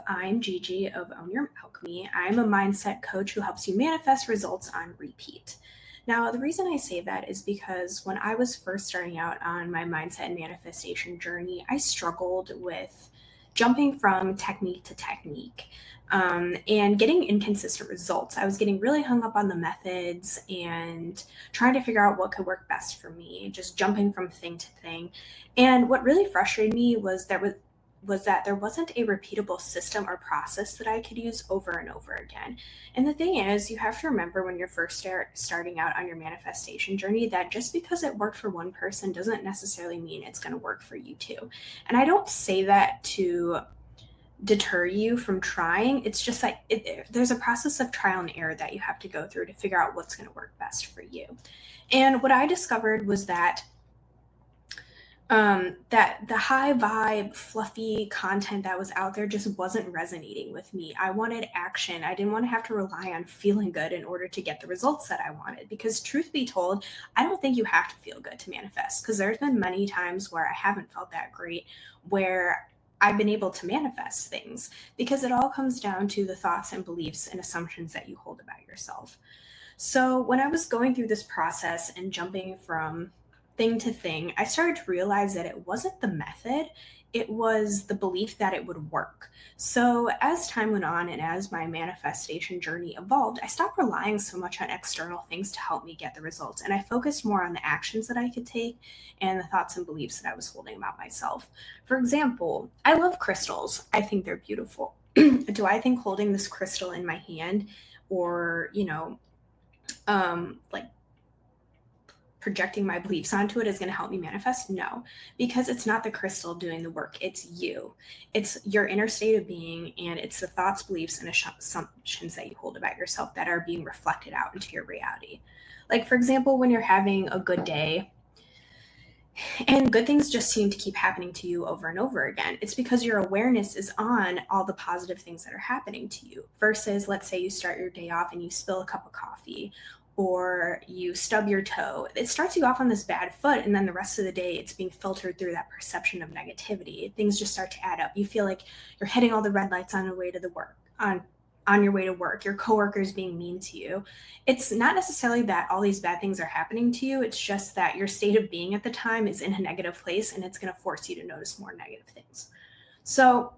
I'm Gigi of Own Your Alchemy. I'm a mindset coach who helps you manifest results on repeat. Now, the reason I say that is because when I was first starting out on my mindset and manifestation journey, I struggled with jumping from technique to technique and getting inconsistent results. I was getting really hung up on the methods and trying to figure out what could work best for me, just jumping from thing to thing. And what really frustrated me was that there wasn't a repeatable system or process that I could use over and over again. And the thing is, you have to remember when you're first starting out on your manifestation journey that just because it worked for one person doesn't necessarily mean it's going to work for you too. And I don't say that to deter you from trying. It's just like there's a process of trial and error that you have to go through to figure out what's going to work best for you. And what I discovered was that the high vibe, fluffy content that was out there just wasn't resonating with me. I wanted action. I didn't want to have to rely on feeling good in order to get the results that I wanted. Because truth be told, I don't think you have to feel good to manifest. Because there's been many times where I haven't felt that great, where I've been able to manifest things, because it all comes down to the thoughts and beliefs and assumptions that you hold about yourself. So when I was going through this process and jumping from thing to thing, I started to realize that it wasn't the method, it was the belief that it would work. So as time went on and as my manifestation journey evolved, I stopped relying so much on external things to help me get the results. And I focused more on the actions that I could take and the thoughts and beliefs that I was holding about myself. For example, I love crystals. I think they're beautiful. Do I think holding this crystal in my hand or, like projecting my beliefs onto it is going to help me manifest? No, because it's not the crystal doing the work. It's you. It's your inner state of being, and it's the thoughts, beliefs, and assumptions that you hold about yourself that are being reflected out into your reality. Like, for example, when you're having a good day and good things just seem to keep happening to you over and over again, it's because your awareness is on all the positive things that are happening to you. Versus, let's say you start your day off and you spill a cup of coffee or you stub your toe. It starts you off on this bad foot, and then the rest of the day it's being filtered through that perception of negativity. Things just start to add up. You feel like you're hitting all the red lights on your way to on your way to work. Your coworkers being mean to you. It's not necessarily that all these bad things are happening to you. It's just that your state of being at the time is in a negative place, and it's going to force you to notice more negative things. So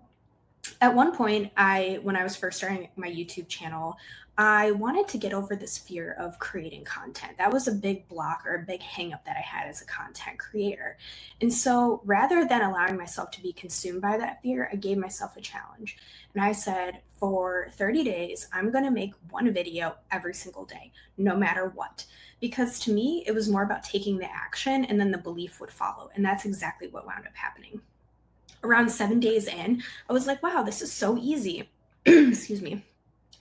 at one point, when I was first starting my YouTube channel, I wanted to get over this fear of creating content. That was a big block or a big hangup that I had as a content creator. And so rather than allowing myself to be consumed by that fear, I gave myself a challenge. And I said, for 30 days, I'm going to make one video every single day, no matter what. Because to me, it was more about taking the action, and then the belief would follow. And that's exactly what wound up happening. Around 7 days in, I was like, wow, this is so easy. Excuse me.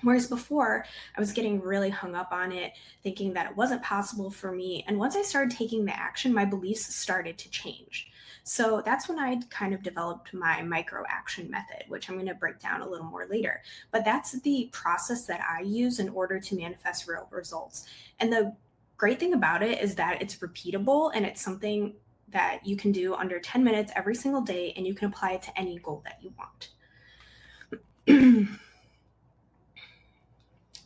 Whereas before, I was getting really hung up on it, thinking that it wasn't possible for me. And once I started taking the action, my beliefs started to change. So that's when I kind of developed my micro action method, which I'm going to break down a little more later. But that's the process that I use in order to manifest real results. And the great thing about it is that it's repeatable, and it's something that you can do under 10 minutes every single day, and you can apply it to any goal that you want.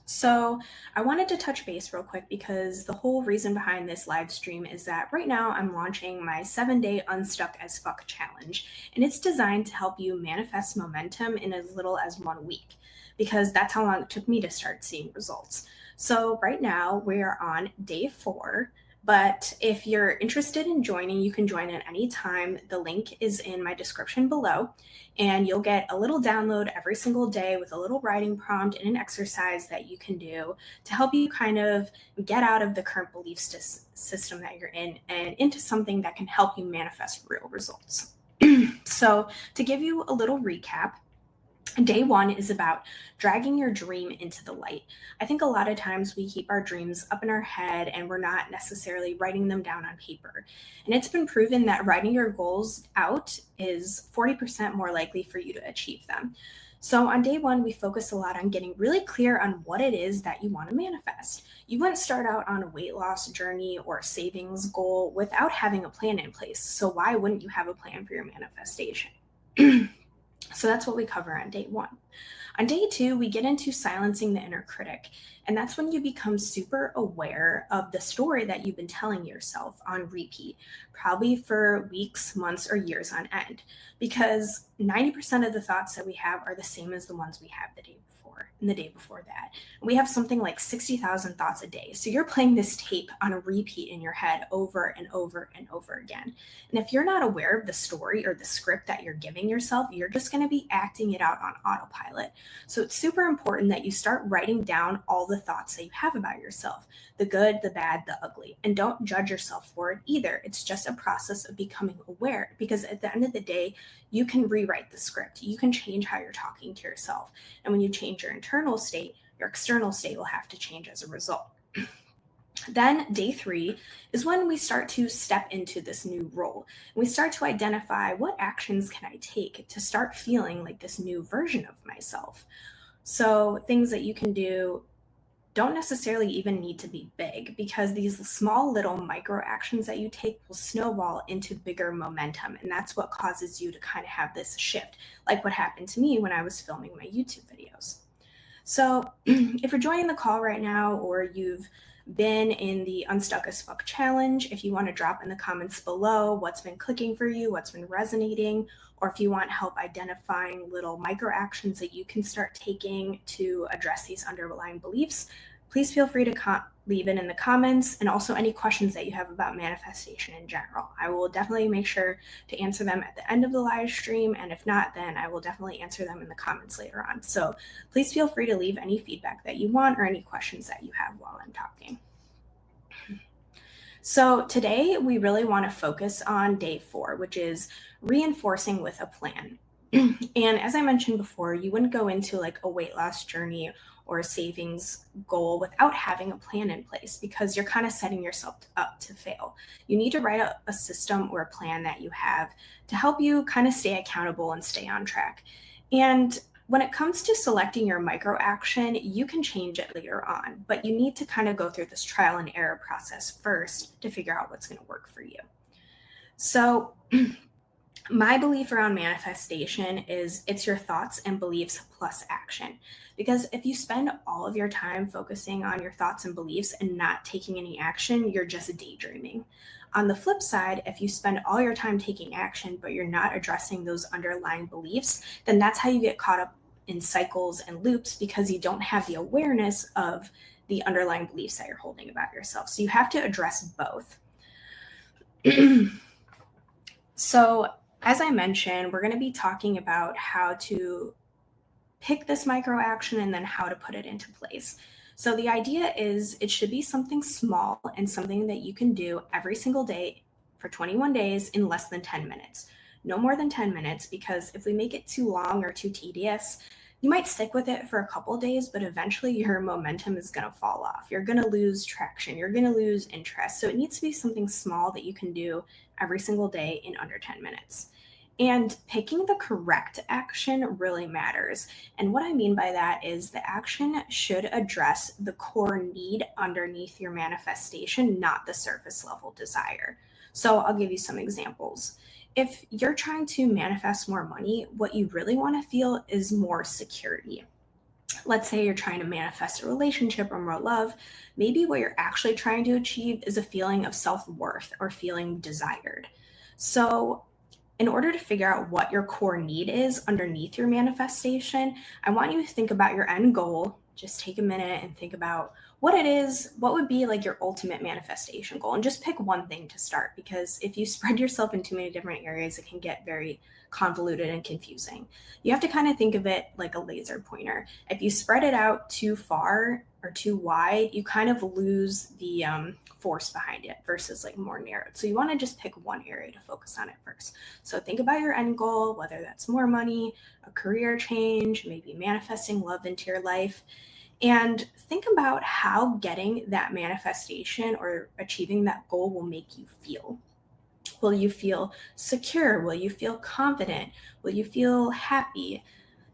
So I wanted to touch base real quick because the whole reason behind this live stream is that right now I'm launching my 7-day Unstuck as Fuck challenge, and it's designed to help you manifest momentum in as little as 1 week, because that's how long it took me to start seeing results. So right now we're on day 4. But if you're interested in joining, you can join at any time. The link is in my description below, and you'll get a little download every single day with a little writing prompt and an exercise that you can do to help you kind of get out of the current belief system that you're in and into something that can help you manifest real results. So to give you a little recap, Day 1 is about dragging your dream into the light. I think a lot of times we keep our dreams up in our head and we're not necessarily writing them down on paper. And it's been proven that writing your goals out is 40% more likely for you to achieve them. So on day 1, we focus a lot on getting really clear on what it is that you want to manifest. You wouldn't start out on a weight loss journey or a savings goal without having a plan in place. So why wouldn't you have a plan for your manifestation? So that's what we cover on day 1. On day 2, we get into silencing the inner critic. And that's when you become super aware of the story that you've been telling yourself on repeat, probably for weeks, months, or years on end. Because 90% of the thoughts that we have are the same as the ones we have the day before and the day before that. And we have something like 60,000 thoughts a day. So you're playing this tape on a repeat in your head over and over and over again. And if you're not aware of the story or the script that you're giving yourself, you're just going to be acting it out on autopilot. So it's super important that you start writing down all the thoughts that you have about yourself, the good, the bad, the ugly, and don't judge yourself for it either. It's just a process of becoming aware, because at the end of the day, you can rewrite the script. You can change how you're talking to yourself. And when you change your internal state, your external state will have to change as a result. Then day 3 is when we start to step into this new role. We start to identify, what actions can I take to start feeling like this new version of myself? So things that you can do don't necessarily even need to be big, because these small little micro actions that you take will snowball into bigger momentum. And that's what causes you to kind of have this shift, like what happened to me when I was filming my YouTube videos. So if you're joining the call right now, or you've been in the Unstuck as Fuck challenge, if you want to drop in the comments below what's been clicking for you, what's been resonating, or if you want help identifying little micro actions that you can start taking to address these underlying beliefs, please feel free to leave it in the comments, and also any questions that you have about manifestation in general. I will definitely make sure to answer them at the end of the live stream, and if not, then I will definitely answer them in the comments later on. So please feel free to leave any feedback that you want or any questions that you have while I'm talking. So today we really want to focus on day 4, which is reinforcing with a plan. And as I mentioned before, you wouldn't go into like a weight loss journey or a savings goal without having a plan in place, because you're kind of setting yourself up to fail. You need to write a system or a plan that you have to help you kind of stay accountable and stay on track. And when it comes to selecting your micro action, you can change it later on, but you need to kind of go through this trial and error process first to figure out what's going to work for you. So my belief around manifestation is it's your thoughts and beliefs plus action. Because if you spend all of your time focusing on your thoughts and beliefs and not taking any action, you're just daydreaming. On the flip side, if you spend all your time taking action, but you're not addressing those underlying beliefs, then that's how you get caught up in cycles and loops, because you don't have the awareness of the underlying beliefs that you're holding about yourself. So you have to address both. So as I mentioned, we're going to be talking about how to pick this micro action and then how to put it into place. So the idea is it should be something small and something that you can do every single day for 21 days in less than 10 minutes. No more than 10 minutes, because if we make it too long or too tedious, you might stick with it for a couple of days, but eventually your momentum is going to fall off. You're going to lose traction. You're going to lose interest. So it needs to be something small that you can do every single day in under 10 minutes. And picking the correct action really matters. And what I mean by that is the action should address the core need underneath your manifestation, not the surface level desire. So I'll give you some examples. If you're trying to manifest more money, what you really want to feel is more security. Let's say you're trying to manifest a relationship or more love. Maybe what you're actually trying to achieve is a feeling of self-worth or feeling desired. So in order to figure out what your core need is underneath your manifestation, I want you to think about your end goal. Just take a minute and think about what it is, what would be like your ultimate manifestation goal, and just pick one thing to start, because if you spread yourself in too many different areas, it can get very convoluted and confusing. You have to kind of think of it like a laser pointer. If you spread it out too far or too wide, you kind of lose the force behind it versus like more narrowed. So you want to just pick one area to focus on at first. So think about your end goal, whether that's more money, a career change, maybe manifesting love into your life, and think about how getting that manifestation or achieving that goal will make you feel. Will you feel secure? Will you feel confident? Will you feel happy?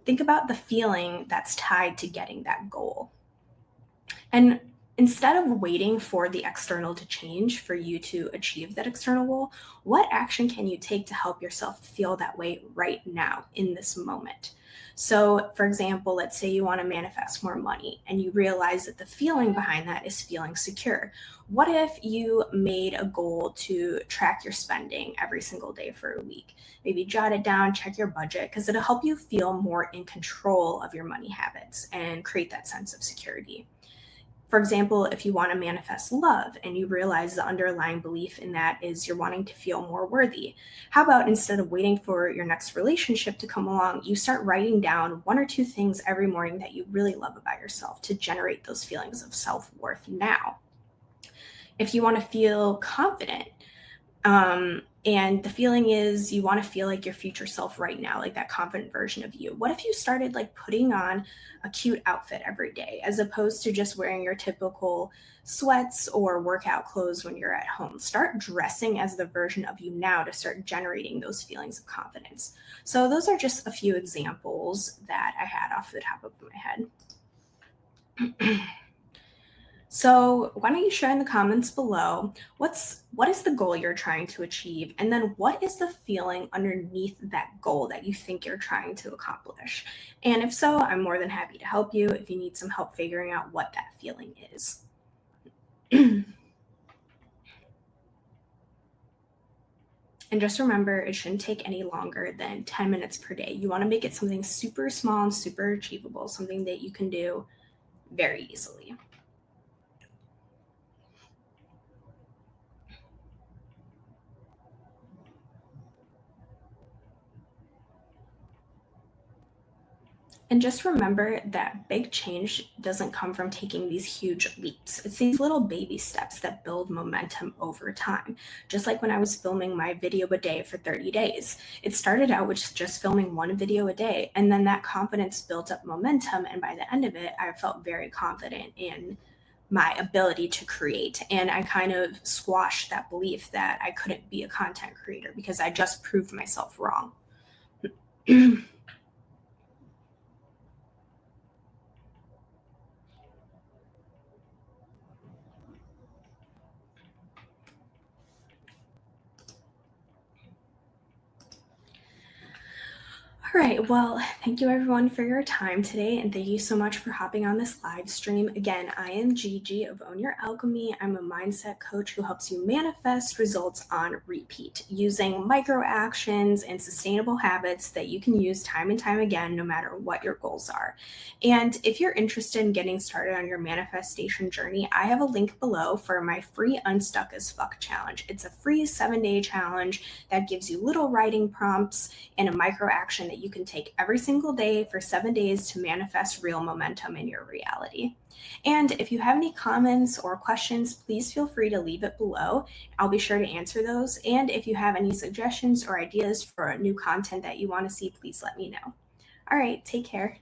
Think about the feeling that's tied to getting that goal. And instead of waiting for the external to change for you to achieve that external goal, what action can you take to help yourself feel that way right now in this moment? So, for example, let's say you want to manifest more money and you realize that the feeling behind that is feeling secure. What if you made a goal to track your spending every single day for a week? Maybe jot it down, check your budget, because it'll help you feel more in control of your money habits and create that sense of security. For example, if you want to manifest love and you realize the underlying belief in that is you're wanting to feel more worthy, how about instead of waiting for your next relationship to come along, you start writing down 1 or 2 things every morning that you really love about yourself to generate those feelings of self-worth now. If you want to feel confident, and the feeling is you want to feel like your future self right now, like that confident version of you. What if you started like putting on a cute outfit every day as opposed to just wearing your typical sweats or workout clothes when you're at home? Start dressing as the version of you now to start generating those feelings of confidence. So those are just a few examples that I had off the top of my head. So why don't you share in the comments below what is the goal you're trying to achieve, and then what is the feeling underneath that goal that you think you're trying to accomplish? And if so, I'm more than happy to help you if you need some help figuring out what that feeling is. And just remember, it shouldn't take any longer than 10 minutes per day. You want to make it something super small and super achievable, something that you can do very easily. And just remember that big change doesn't come from taking these huge leaps. It's these little baby steps that build momentum over time. Just like when I was filming my video a day for 30 days. It started out with just filming 1 video a day, and then that confidence built up momentum, and by the end of it, I felt very confident in my ability to create. And I kind of squashed that belief that I couldn't be a content creator because I just proved myself wrong. All right, well, thank you everyone for your time today, and thank you so much for hopping on this live stream. Again, I am Gigi of Own Your Alchemy. I'm a mindset coach who helps you manifest results on repeat using micro actions and sustainable habits that you can use time and time again, no matter what your goals are. And if you're interested in getting started on your manifestation journey, I have a link below for my free Unstuck as Fuck challenge. It's a free 7-day challenge that gives you little writing prompts and a micro action that you can take every single day for 7 days to manifest real momentum in your reality. And if you have any comments or questions, please feel free to leave it below. I'll be sure to answer those. And if you have any suggestions or ideas for new content that you want to see, please let me know. All right, take care.